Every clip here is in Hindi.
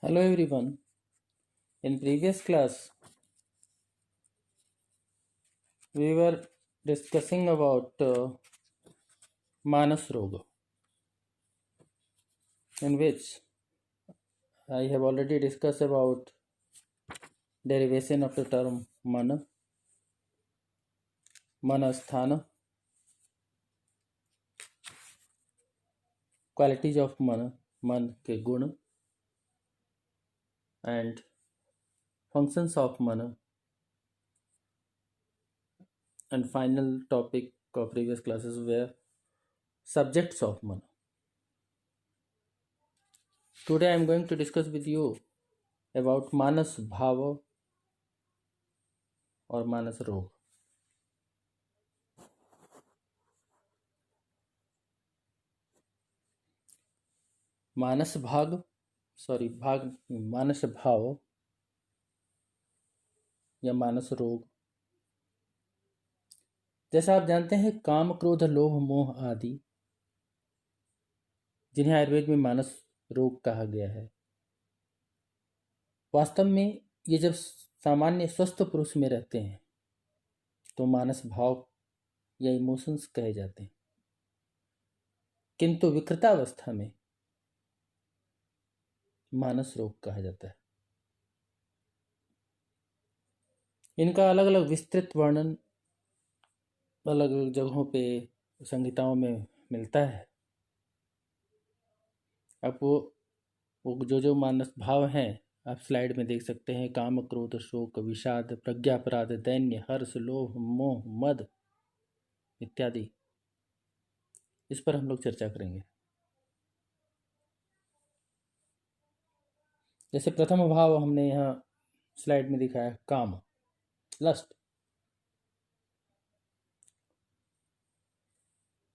Hello everyone. In previous class, we were discussing about Manas Roga, in which I have already discussed about derivation of the term Mana, Manasthana, qualities of Mana, Man के गुण, and functions of Mana, and final topic of previous classes were subjects of Mana. Today I am going to discuss with you about Manas Bhava or Manas Roga. मानस भाव या मानस रोग। जैसा आप जानते हैं, काम क्रोध लोभ मोह आदि, जिन्हें आयुर्वेद में मानस रोग कहा गया है, वास्तव में ये जब सामान्य स्वस्थ पुरुष में रहते हैं तो मानस भाव या इमोशंस कहे जाते हैं, किंतु विकृतावस्था में मानस रोग कहा जाता है। इनका अलग अलग विस्तृत वर्णन अलग अलग जगहों पे संहिताओं में मिलता है। अब वो जो मानस भाव हैं आप स्लाइड में देख सकते हैं। काम क्रोध शोक विषाद प्रज्ञापराध दैन्य हर्ष लोभ मोह मद इत्यादि, इस पर हम लोग चर्चा करेंगे। जैसे प्रथम भाव हमने यहाँ स्लाइड में दिखाया, काम, लस्ट।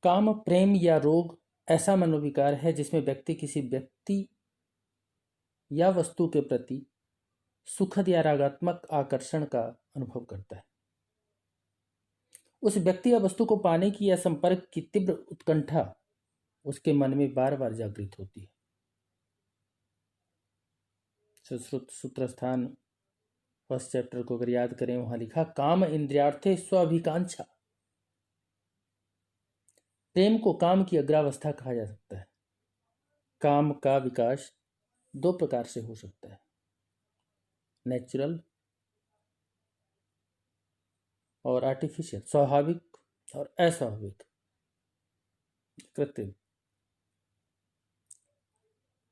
काम प्रेम या रोग ऐसा मनोविकार है जिसमें व्यक्ति किसी व्यक्ति या वस्तु के प्रति सुखद या रागात्मक आकर्षण का अनुभव करता है। उस व्यक्ति या वस्तु को पाने की या संपर्क की तीव्र उत्कंठा उसके मन में बार बार जागृत होती है। सूत्र स्थान फर्स्ट चैप्टर को अगर याद करें, वहां लिखा, काम इंद्रियार्थे स्वाभिकांक्षा। प्रेम को काम की अग्रावस्था कहा जा सकता है। काम का विकास दो प्रकार से हो सकता है, नेचुरल और आर्टिफिशियल, स्वाभाविक और अस्वाभाविक, कृत्रिम।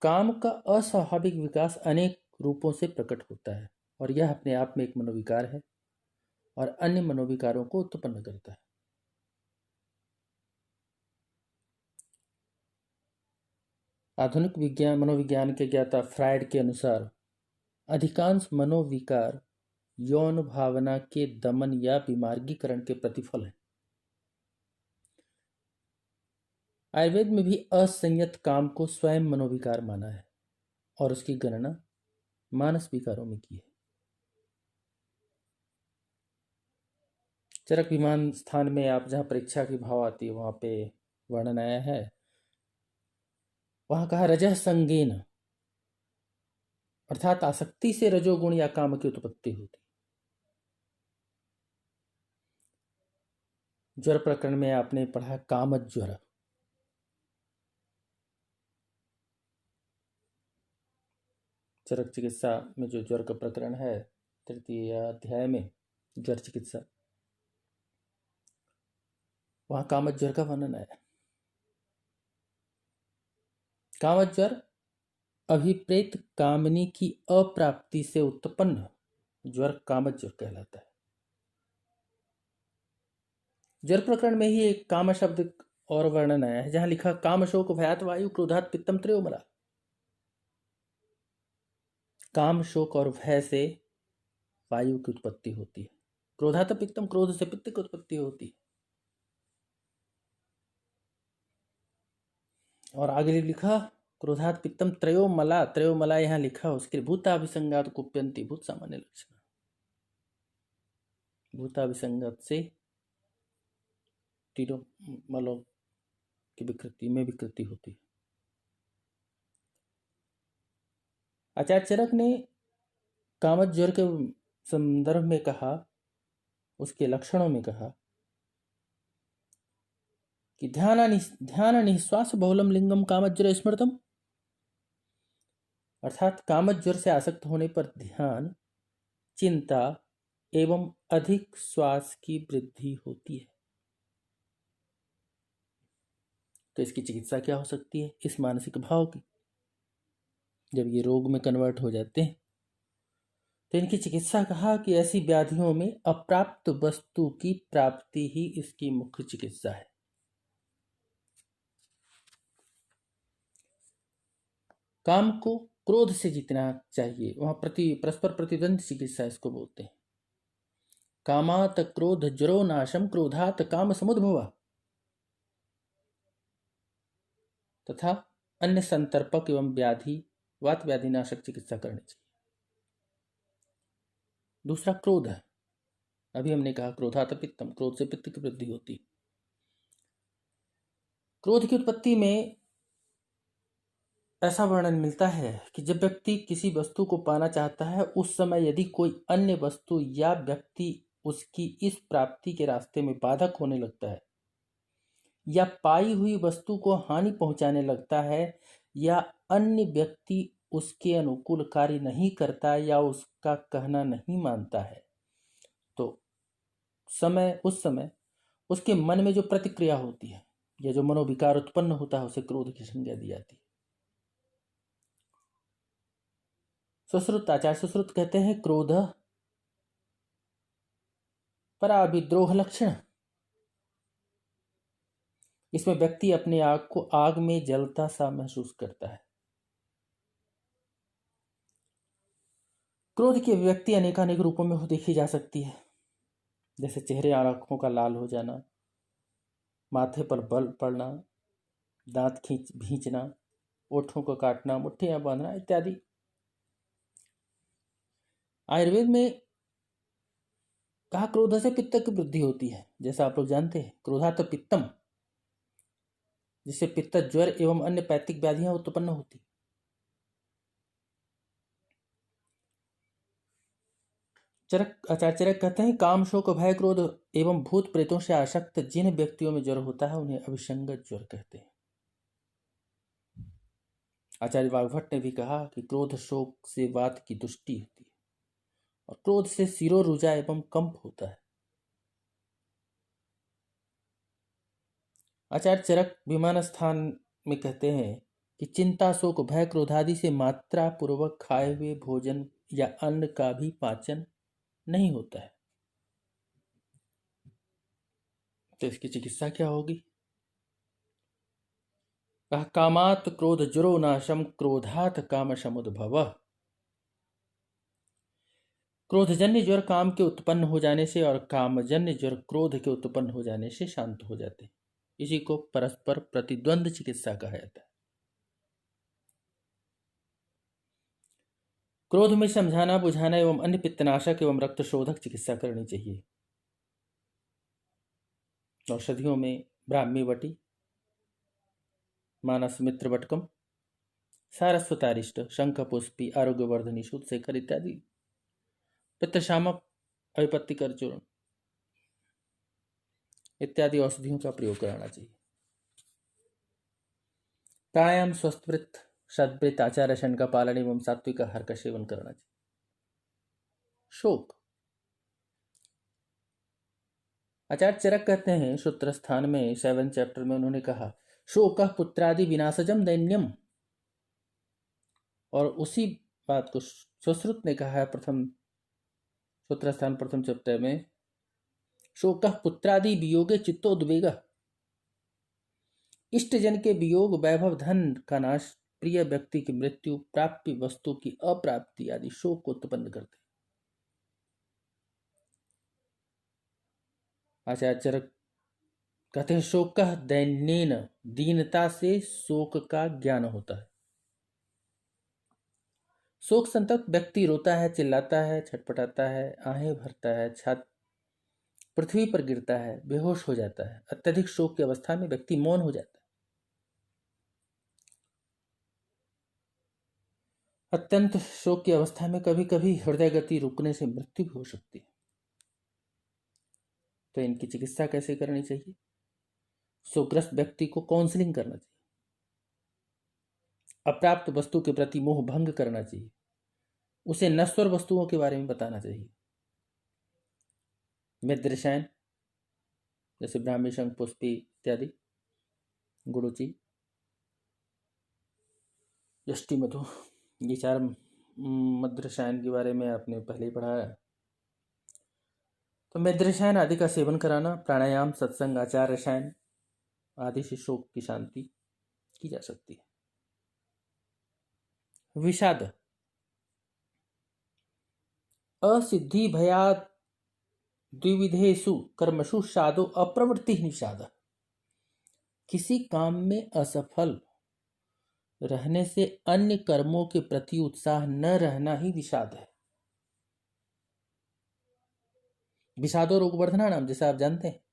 काम का अस्वाभाविक विकास अनेक रूपों से प्रकट होता है और यह अपने आप में एक मनोविकार है और अन्य मनोविकारों को उत्पन्न करता है। आधुनिक मनोविज्ञान के ज्ञाता फ्रायड के अनुसार अधिकांश मनोविकार यौन भावना के दमन या विमार्गीकरण के प्रतिफल हैं। आयुर्वेद में भी असंयत काम को स्वयं मनोविकार माना है और उसकी गणना मानस विकारों में की है। चरक विमान स्थान में आप जहाँ परीक्षा की भाव आती है वहां पे वर्णन आया है। वहां कहा, रजः संगेन, अर्थात आसक्ति से रजोगुण या काम की उत्पत्ति होती। ज्वर प्रकरण में आपने पढ़ा कामज्वर। चरक चिकित्सा में जो ज्वर का प्रकरण है, तृतीय अध्याय में ज्वर चिकित्सा, वहां कामज्वर का वर्णन आया। कामज्वर अभिप्रेत कामनी की अप्राप्ति से उत्पन्न ज्वर कामज्वर कहलाता है। ज्वर प्रकरण में ही एक काम शब्द और वर्णन आया है, जहां लिखा, काम शोक भयात वायु क्रोधात पित्तम त्रयोमला। काम शोक और भय से वायु की उत्पत्ति होती है, क्रोधात पित्तम, क्रोध से पित्त की उत्पत्ति होती है। और आगे लिखा, क्रोधात पित्तम त्रयोमला। त्रयोमला यहाँ लिखा, उसके भूताभिसंगात कुप्यंती, भूत सामान्य लक्षण। भूताभिसंगात से तीनों मलों की विकृति में विकृति होती है। आचार्य चरक ने कामत ज्वर के संदर्भ में कहा, उसके लक्षणों में कहा कि ध्यान निःश्वास बहुलम लिंगम कामज्वर स्मृतम, अर्थात कामज्वर से आसक्त होने पर ध्यान, चिंता एवं अधिक श्वास की वृद्धि होती है। तो इसकी चिकित्सा क्या हो सकती है? इस मानसिक भाव की, जब ये रोग में कन्वर्ट हो जाते हैं तो इनकी चिकित्सा कहा कि ऐसी व्याधियों में अप्राप्त वस्तु की प्राप्ति ही इसकी मुख्य चिकित्सा है। काम को क्रोध से जीतना चाहिए, वहां परस्पर प्रतिद्वंद चिकित्सा इसको बोलते हैं। कामात क्रोध ज्वरो नाशम क्रोधात काम समुद्भवा, तथा अन्य संतर्पक एवं वात व्याधि नाशक चिकित्सा करनी चाहिए। दूसरा क्रोध है, अभी हमने कहा क्रोधात पित्तम, क्रोध से पित्त की वृद्धि होती है। क्रोध की उत्पत्ति में ऐसा वर्णन मिलता है कि जब व्यक्ति किसी वस्तु को पाना चाहता है, उस समय यदि कोई अन्य वस्तु या व्यक्ति उसकी इस प्राप्ति के रास्ते में बाधक होने लगता है, या पाई हुई वस्तु को हानि पहुंचाने लगता है, या अन्य व्यक्ति उसके अनुकूल कार्य नहीं करता या उसका कहना नहीं मानता है, तो उस समय उसके मन में जो प्रतिक्रिया होती है या जो मनोविकार उत्पन्न होता है, उसे क्रोध की संज्ञा दी जाती है। सुश्रुत, आचार्य सुश्रुत कहते हैं, क्रोध पराविद्रोह लक्षण, इसमें व्यक्ति अपने आग को आग में जलता सा महसूस करता है। क्रोध की अभिव्यक्ति अनेकानेक रूपों में देखी जा सकती है, जैसे चेहरे और आंखों का लाल हो जाना, माथे पर बल पड़ना, दांत भींचना, ओठों को काटना, मुट्ठियां बांधना इत्यादि। आयुर्वेद में कहा क्रोध से पित्त की वृद्धि होती है। जैसा आप लोग जानते हैं, क्रोधात पित्तम, जिससे पित्त ज्वर एवं अन्य पैतृक व्याधियां उत्पन्न होती। आचार्य चरक कहते हैं, काम शोक भय क्रोध एवं भूत प्रेतों से आसक्त जिन व्यक्तियों में ज्वर होता है, उन्हें अभिसंगत ज्वर कहते हैं। आचार्य वाग्भट ने भी कहा कि क्रोध शोक से वात की दुष्टि होती है और क्रोध से शिरोरुजा एवं कंप होता है। आचार्य चरक विमान स्थान में कहते हैं कि चिंता शोक भय क्रोधादि से मात्रा पूर्वक खाए हुए भोजन या अन्न का भी पाचन नहीं होता है। तो इसकी चिकित्सा क्या होगी? कहा, कामात क्रोध ज्वरो नाशम क्रोधात काम समुद्भव, क्रोधजन्य ज्वर काम के उत्पन्न हो जाने से और कामजन्य ज्वर क्रोध के उत्पन्न हो जाने से शांत हो जाते हैं। इसी को परस्पर प्रतिद्वंद चिकित्सा कहा जाता है। क्रोध में समझाना बुझाना एवं अन्य पित्तनाशक एवं रक्त शोधक चिकित्सा करनी चाहिए। औषधियों में ब्राह्मी वटी, मानस मित्र वटकम, सारस्वतारिष्ट, शंख पुष्पी, आरोग्यवर्धनी, शुद्ध शेखर इत्यादि, पित्तशामक, अविपत्तिकर चूर्ण इत्यादि औषधियों का प्रयोग कराना चाहिए। प्राणायाम, स्वस्थवृत्त, सद्वृत्त, आचार आचरण का पालन एवं सात्विक आहार का सेवन करना चाहिए। शोक, आचार्य चरक कहते हैं, सूत्र स्थान में 7 चैप्टर में उन्होंने कहा, शोक पुत्रादि विनाशजम दैन्यम, और उसी बात को सुश्रुत ने कहा है प्रथम सूत्र स्थान प्रथम चैप्टर में, शोक पुत्रादि वियोगे चित्तोद्वेग, इष्टजन के वियोग, वैभव धन का नाश, प्रिय व्यक्ति की मृत्यु, प्राप्य वस्तु की अप्राप्ति आदि शोक को उत्पन्न करते। आचार्य चरक कहते हैं, शोक दैन्येन, दीनता से शोक का ज्ञान होता है। शोक संतप्त व्यक्ति रोता है, चिल्लाता है, छटपटाता है, आहें भरता है, छात पृथ्वी पर गिरता है, बेहोश हो जाता है। अत्यधिक शोक की अवस्था में व्यक्ति मौन हो जाता है। अत्यंत शोक की अवस्था में कभी कभी हृदय गति रुकने से मृत्यु भी हो सकती है। तो इनकी चिकित्सा कैसे करनी चाहिए? शोकग्रस्त व्यक्ति को काउंसलिंग करना चाहिए, अप्राप्त वस्तु के प्रति मोह भंग करना चाहिए, उसे नश्वर वस्तुओं के बारे में बताना चाहिए। मित्र रसायन जैसे ब्राह्मी, शंख पुष्पी इत्यादि, गुड़ुचि, यष्टि मधु, ये चार मध्य रसायन के बारे में आपने पहले ही पढ़ा है। तो मध्य रसायन आदि का सेवन कराना, प्राणायाम, सत्संग, आचार रसायन आदि से शोक की शांति की जा सकती है। विषाद असिद्धि भयाद द्विविधेषु कर्मसु साधो अप्रवृत्ति निषाद। किसी काम में असफल रहने से अन्य कर्मों के प्रति उत्साह न रहना ही विषाद है। विषादो रोग वर्धना नाम, जैसा आप जानते हैं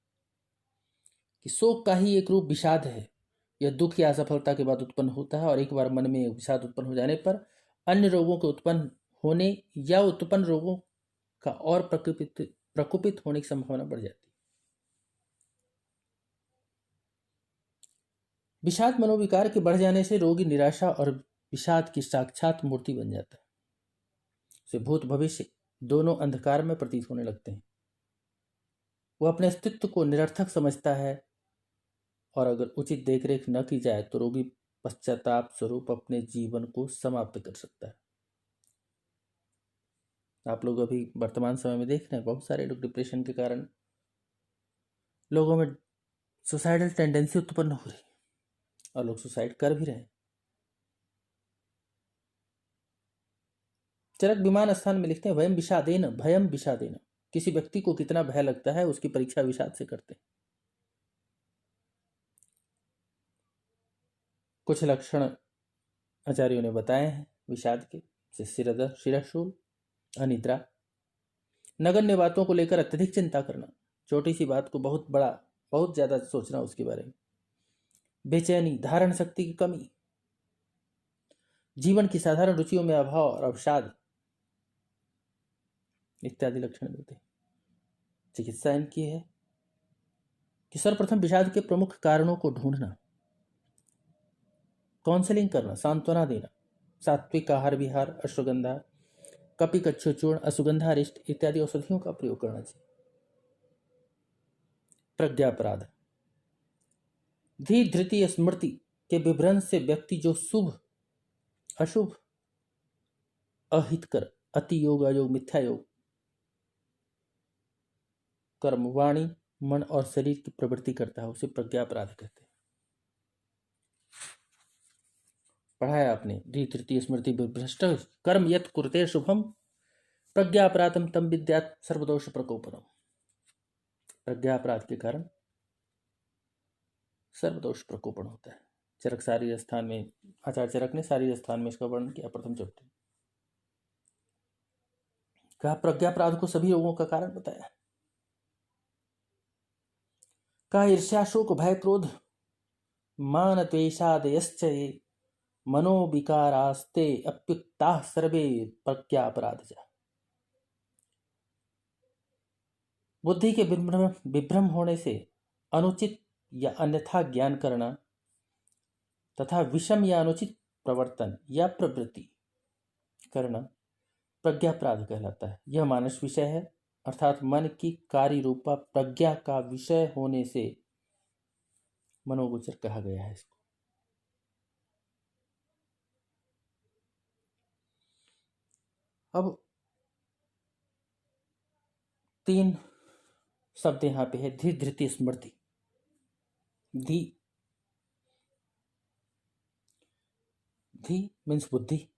कि शोक का ही एक रूप विषाद है। यह दुख या असफलता के बाद उत्पन्न होता है और एक बार मन में विषाद उत्पन्न हो जाने पर अन्य रोगों के उत्पन्न होने या उत्पन्न रोगों का और प्रकोपित होने की संभावना बढ़ जाती है। विषाद मनोविकार के बढ़ जाने से रोगी निराशा और विषाद की साक्षात मूर्ति बन जाता है। उसे भूत भविष्य दोनों अंधकार में प्रतीत होने लगते हैं। वह अपने अस्तित्व को निरर्थक समझता है और अगर उचित देखरेख न की जाए तो रोगी पश्चाताप स्वरूप अपने जीवन को समाप्त कर सकता है। आप लोग अभी वर्तमान समय में देख रहे हैं, बहुत सारे लोग डिप्रेशन के कारण लोगों में सुसाइडल टेंडेंसी उत्पन्न हो रही और लोग सुसाइड कर भी रहे हैं। चरक विमान स्थान में लिखते हैं, वयम विषादेन भयम विषादेन। किसी व्यक्ति को कितना भय लगता है उसकी परीक्षा विषाद से करते हैं। कुछ लक्षण आचार्यों ने बताए हैं विषाद के, जैसे शिरशूल, अनिद्रा, नगण्य बातों को लेकर अत्यधिक चिंता करना, छोटी सी बात को बहुत ज्यादा सोचना उसके बारे में, बेचैनी, धारण शक्ति की कमी, जीवन की साधारण रुचियों में अभाव और अवसाद इत्यादि लक्षण मिलते हैं। चिकित्सा इनकी है कि सर्वप्रथम विषाद के प्रमुख कारणों को ढूंढना, काउंसलिंग करना, सांत्वना देना, सात्विक आहार विहार, अश्वगंधा, कपिकच्छु चूर्ण, असुगंधारिष्ट इत्यादि औषधियों का प्रयोग करना चाहिए। प्रज्ञापराध धी धृतीय स्मृति के विभ्रंश से व्यक्ति जो शुभ अशुभ, अहितकर, अति योग, अयोग, मिथ्या योग, कर्म, वाणी, मन और शरीर की प्रवृत्ति करता है उसे प्रज्ञापराध कहते हैं। पढ़ाया आपने, धी तृतीय स्मृति विभ्रष्ट कर्म यत् कुरुते शुभम प्रज्ञापराधम तम विद्यात् सर्वदोष प्रकोपनम। प्रज्ञापराध के कारण सर्वदोष प्रकोपन होता है। चरक शारीर स्थान में, आचार्य चरक ने शारीर स्थान में इसका वर्णन किया प्रथम चैप्टर। कहा प्रज्ञापराध को सभी रोगों का कारण बताया। कहा ईर्ष्या, शोक, भय, क्रोध, मान, द्वेषादयश्च ये मनोविकारास्ते अप्युक्ताः सर्वे प्रज्ञापराधजा। बुद्धि के विभ्रम होने से अनुचित या अन्यथा ज्ञान करना तथा विषम या अनुचित प्रवर्तन या प्रवृत्ति करना प्रज्ञापराध कहलाता है। यह मानस विषय है, अर्थात मन की कार्य रूपा प्रज्ञा का विषय होने से मनोगोचर कहा गया है इसको। अब 3 शब्द यहां पे है। धी धृति स्मृति। धी मीन्स बुद्धि।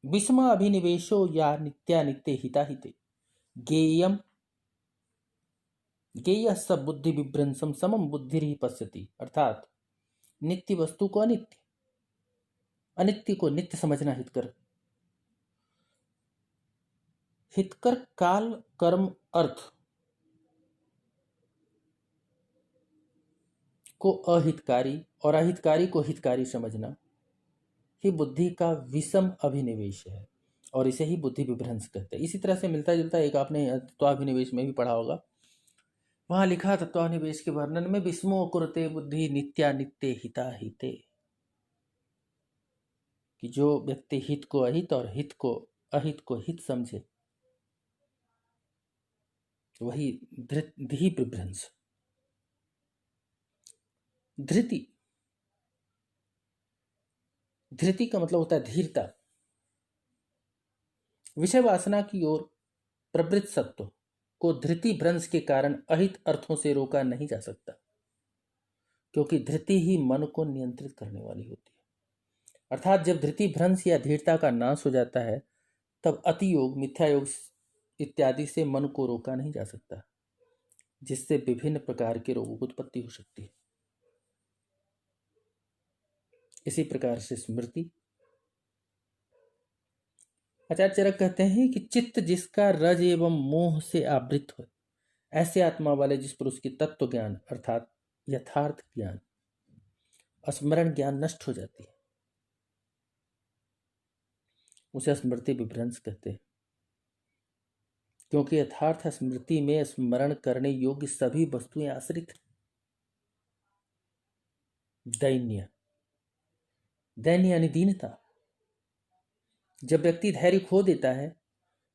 विषम अभिनिवेशो या नित्यानित्य हिताहिते गेयम गेय स बुद्धि विभ्रंशम समम बुद्धि ही पश्यति। अर्थात नित्य वस्तु को अनित्य, अनित्य को नित्य समझना हितकर। हितकर काल, कर्म, अर्थ को अहितकारी और अहितकारी को हितकारी समझना। ही बुद्धि का विषम अभिनिवेश है और इसे ही बुद्धि विभ्रंश कहते हैं। इसी तरह से मिलता जुलता एक आपने तत्वाभिनिवेश में भी पढ़ा होगा। वहां लिखा तत्वाभिनिवेश के वर्णन में, विस्मो कुरते बुद्धि नित्या नित्य हिता हिते, कि जो व्यक्ति हित को अहित और हित को अहित को हित समझे वही धृति विभ्रंश। धृति, धृति का मतलब होता है धीरता। विषय वासना की ओर प्रवृत्त सत्व को धृति भ्रंश के कारण अहित अर्थों से रोका नहीं जा सकता, क्योंकि धृति ही मन को नियंत्रित करने वाली होती है। अर्थात जब धृति भ्रंश या धीरता का नाश हो जाता है तब अति योग, मिथ्या योग इत्यादि से मन को रोका नहीं जा सकता, जिससे विभिन्न प्रकार के रोगों की उत्पत्ति हो सकती है। इसी प्रकार से स्मृति, आचार्य चरक कहते हैं कि चित्त जिसका रज एवं मोह से आवृत हो, ऐसे आत्मा वाले जिस पर उसकी तत्व ज्ञान अर्थात यथार्थ ज्ञान, स्मरण ज्ञान नष्ट हो जाती है, उसे स्मृति विभ्रंश कहते हैं। क्योंकि यथार्थ स्मृति में स्मरण करने योग्य सभी वस्तुएं आश्रित। दैन्य, दैन्य यानी दीनता। जब व्यक्ति धैर्य खो देता है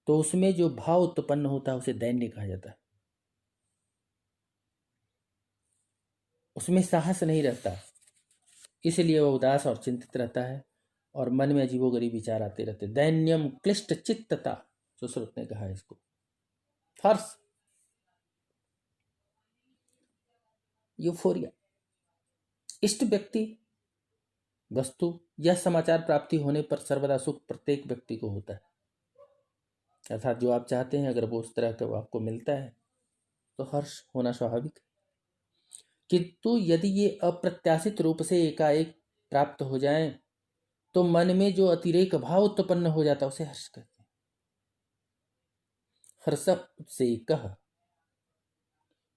तो उसमें जो भाव उत्पन्न होता है उसे दैन्य कहा जाता है। उसमें साहस नहीं रहता, इसलिए वह उदास और चिंतित रहता है और मन में अजीबोगरीब विचार आते रहते। दैन्यम क्लिष्ट चित्तता, सुश्रुत ने कहा इसको। हर्ष, यूफोरिया, इष्ट व्यक्ति, वस्तु या समाचार प्राप्ति होने पर सर्वदा सुख प्रत्येक व्यक्ति को होता है। अर्थात जो आप चाहते हैं अगर वो उस तरह का आपको मिलता है तो हर्ष होना स्वाभाविक है। किंतु यदि ये अप्रत्याशित रूप से एकाएक प्राप्त हो जाएं तो मन में जो अतिरेक भाव उत्पन्न हो जाता है उसे हर्ष कहते हैं। हर्ष से कह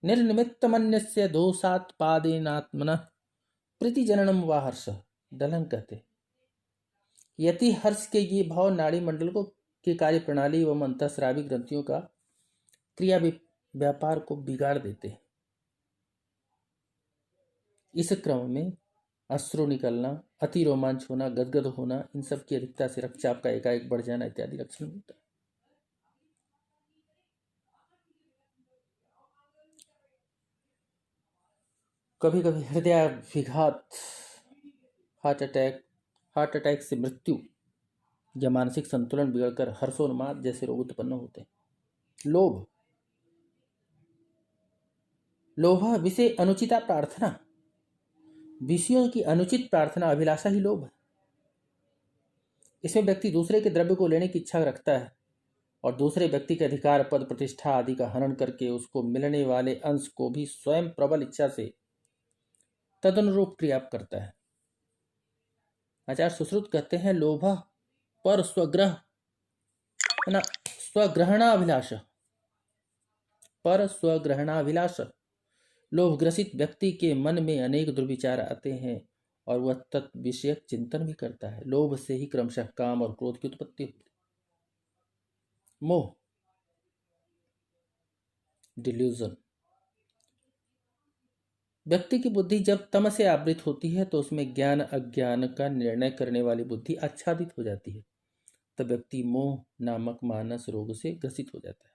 निर्निमित्त मन्यस्य दोषात् पादेनात्मनः प्रीति जननम व हर्ष, डलन कहते। यदि हर्ष के ये भाव नाड़ी मंडल को की कार्य प्रणाली एवं अंतःस्रावी ग्रंथियों का क्रिया व्यापार को बिगाड़ देते हैं। इस क्रम में अश्रु निकलना, अति रोमांच होना, गदगद होना, इन सब की अधिकता से रक्तचाप का एकाएक बढ़ जाना इत्यादि लक्षण होता है। कभी कभी हृदयाघात, हार्ट अटैक से मृत्यु या मानसिक संतुलन बिगड़कर हर्षोन्माद जैसे रोग उत्पन्न होते हैं। लोभ, लोभ विषय अनुचिता प्रार्थना, विषयों की अनुचित प्रार्थना अभिलाषा ही लोभ है। इसमें व्यक्ति दूसरे के द्रव्य को लेने की इच्छा रखता है और दूसरे व्यक्ति के अधिकार, पद, प्रतिष्ठा आदि का हनन करके उसको मिलने वाले अंश को भी स्वयं प्रबल इच्छा से तदनुरूप क्रिया करता है। आचार्य सुश्रुत कहते हैं, लोभ पर स्वग्रहणाभिलाष, पर स्वग्रहणाभिलाष, लोभ ग्रसित व्यक्ति के मन में अनेक दुर्विचार आते हैं और वह तत् विषयक चिंतन भी करता है। लोभ से ही क्रमशः काम और क्रोध की उत्पत्ति होती है। मोह, डिल्यूजन, व्यक्ति की बुद्धि जब तम से आवृत होती है तो उसमें ज्ञान अज्ञान का निर्णय करने वाली बुद्धि आच्छादित हो जाती है, तब व्यक्ति मोह नामक मानस रोग से ग्रसित हो जाता है।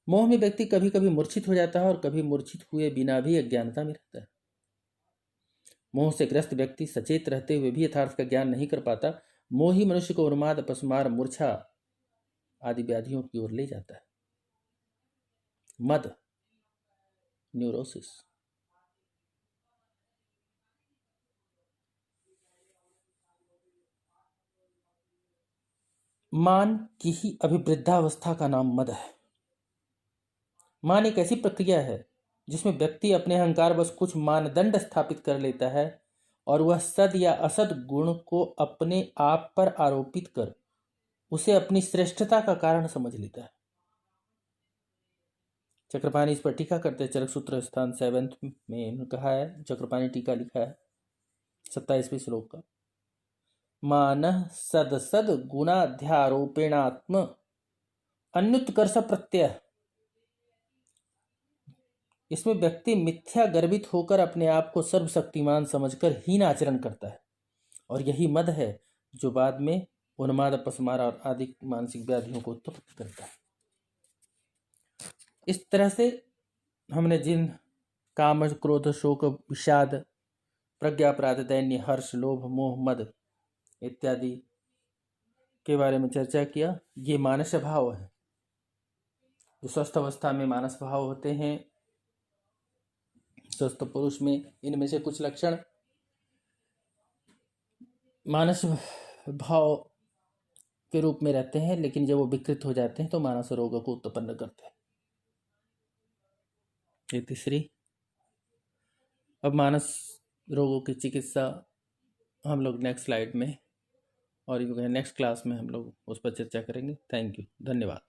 मोह में व्यक्ति कभी कभी मूर्छित हो जाता है और कभी मूर्छित हुए बिना भी अज्ञानता में रहता है। मोह से ग्रस्त व्यक्ति सचेत रहते हुए भी यथार्थ का ज्ञान नहीं कर पाता। मोह ही मनुष्य को उन्माद, अपस्मार, मूर्छा आदि व्याधियों की ओर ले जाता है। मद, न्यूरोसिस, मान की ही अभिवृद्धावस्था का नाम मद है। मान एक ऐसी प्रक्रिया है जिसमें व्यक्ति अपने अहंकार बस कुछ मानदंड स्थापित कर लेता है और वह सद या असद गुण को अपने आप पर आरोपित कर उसे अपनी श्रेष्ठता का कारण समझ लेता है। चक्रपाणी इस पर टीका करते हैं। चरक सूत्र स्थान 7 में कहा है, चक्रपाणी टीका लिखा है 27वें श्लोक का, मानः सदसद गुणाध्यारोपेणात्म अन्युत्कर्ष प्रत्यय। इसमें व्यक्ति मिथ्या गर्वित होकर अपने आप को सर्वशक्तिमान समझकर हीन आचरण करता है, और यही मद है जो बाद में उन्माद, अपस्मार और आदि मानसिक व्याधियों को उत्पन्न करता है। इस तरह से हमने जिन काम, क्रोध, शोक, विषाद, प्रज्ञा, अपराध, दैन्य, हर्ष, लोभ, मोह, मद इत्यादि के बारे में चर्चा किया, ये मानस भाव है। जो स्वस्थ अवस्था में मानस भाव होते हैं, स्वस्थ पुरुष में इनमें से कुछ लक्षण मानस भाव के रूप में रहते हैं, लेकिन जब वो विकृत हो जाते हैं तो मानस रोग को उत्पन्न करते हैं। ये तीसरी। अब मानस रोगों की चिकित्सा हम लोग नेक्स्ट स्लाइड में और नेक्स्ट क्लास में हम लोग उस पर चर्चा करेंगे। थैंक यू, धन्यवाद।